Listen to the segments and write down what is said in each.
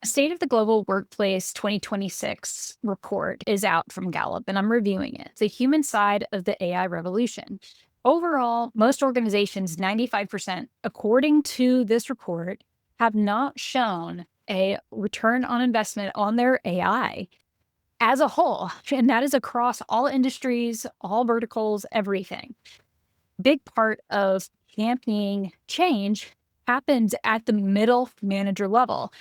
State of the Global Workplace 2026 report is out from Gallup, and I'm reviewing it. The human side of the AI revolution. Overall, most organizations, 95%, according to this report, have not shown a return on investment on their AI as a whole. And that is across all industries, all verticals, everything. Big part of championing change happens at the middle manager level.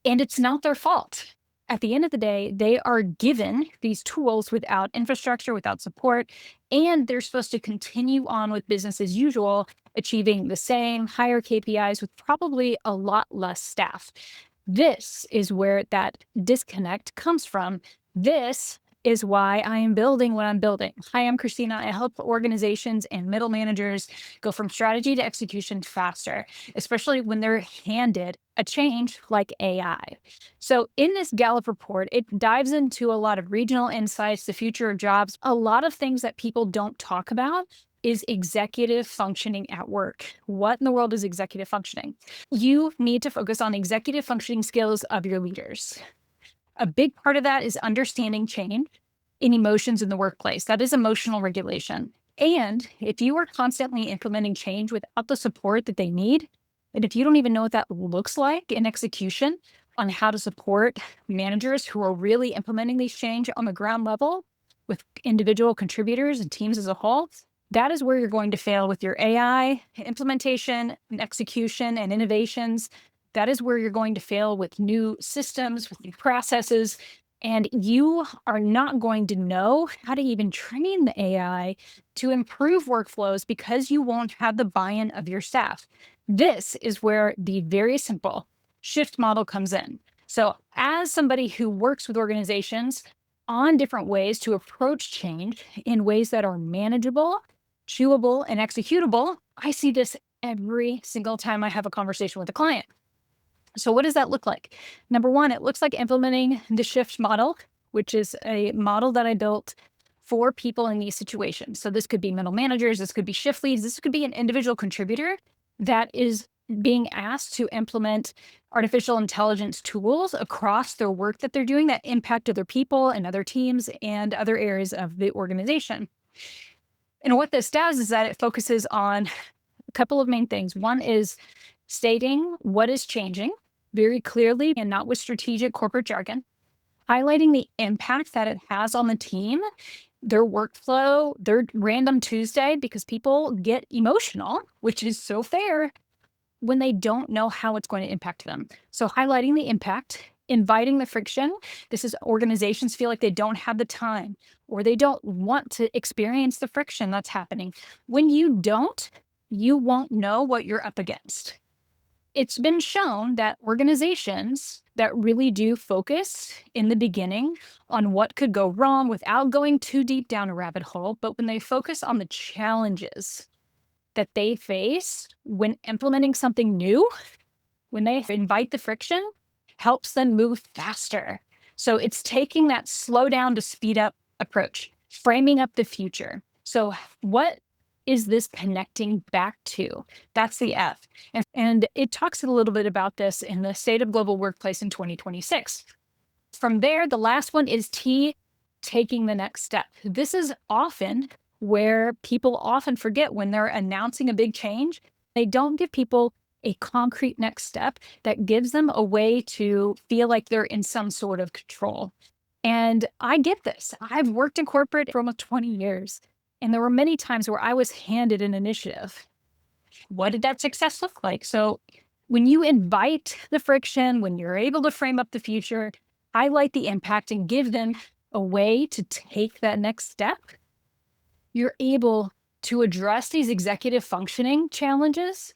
And it's not their fault. At the end of the day, they are given these tools without infrastructure, without support, and they're supposed to continue on with business as usual, achieving the same higher KPIs with probably a lot less staff. This is where that disconnect comes from. This is why I am building what I'm building. Hi, I'm Kristina. I help organizations and middle managers go from strategy to execution faster, especially when they're handed a change like AI. So, in this Gallup report, it dives into a lot of regional insights, the future of jobs, a lot of things that people don't talk about. Is executive functioning at work? What in the world is executive functioning? You need to focus on executive functioning skills of your leaders. A big part of that is understanding change in emotions in the workplace. That is emotional regulation. And if you are constantly implementing change without the support that they need, and if you don't even know what that looks like in execution on how to support managers who are really implementing these change on the ground level with individual contributors and teams as a whole, that is where you're going to fail with your AI implementation and execution and innovations. That is where you're going to fail with new systems, with new processes, and you are not going to know how to even train the AI to improve workflows because you won't have the buy-in of your staff. This is where the very simple shift model comes in. So, as somebody who works with organizations on different ways to approach change in ways that are manageable, chewable, and executable, I see this every single time I have a conversation with a client. So, what does that look like? Number one, it looks like implementing the shift model, which is a model that I built for people in these situations. So, this could be middle managers, this could be shift leads, this could be an individual contributor that is being asked to implement artificial intelligence tools across their work that they're doing that impact other people and other teams and other areas of the organization. And what this does is that it focuses on a couple of main things. One is stating what is changing very clearly and not with strategic corporate jargon, highlighting the impact that it has on the team, their workflow, their random Tuesday, because people get emotional, which is so fair when they don't know how it's going to impact them. So, highlighting the impact, inviting the friction. This is organizations feel like they don't have the time or they don't want to experience the friction that's happening. When you don't, you won't know what you're up against. It's been shown that organizations that really do focus in the beginning on what could go wrong without going too deep down a rabbit hole, but when they focus on the challenges that they face when implementing something new, when they invite the friction, helps them move faster. So it's taking that slow down to speed up approach, framing up the future. So, what is this connecting back to? That's the F. And it talks a little bit about this in the State of Global Workplace in 2026. From there, the last one is T, taking the next step. This is often where people often forget when they're announcing a big change. They don't give people a concrete next step that gives them a way to feel like they're in some sort of control. And I get this. I've worked in corporate for almost 20 years. And there were many times where I was handed an initiative. What did that success look like? So, when you invite the friction, when you're able to frame up the future, highlight the impact, and give them a way to take that next step, you're able to address these executive functioning challenges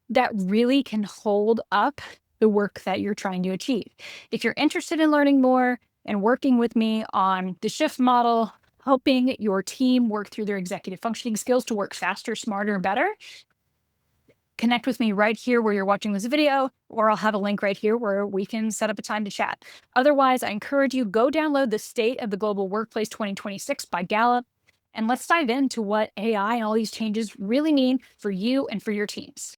that really can hold up the work that you're trying to achieve. If you're interested in learning more and working with me on the shift model, helping your team work through their executive functioning skills to work faster, smarter, and better, connect with me right here where you're watching this video, or I'll have a link right here where we can set up a time to chat. Otherwise, I encourage you, go download the State of the Global Workplace 2026 by Gallup, and let's dive into what AI and all these changes really mean for you and for your teams.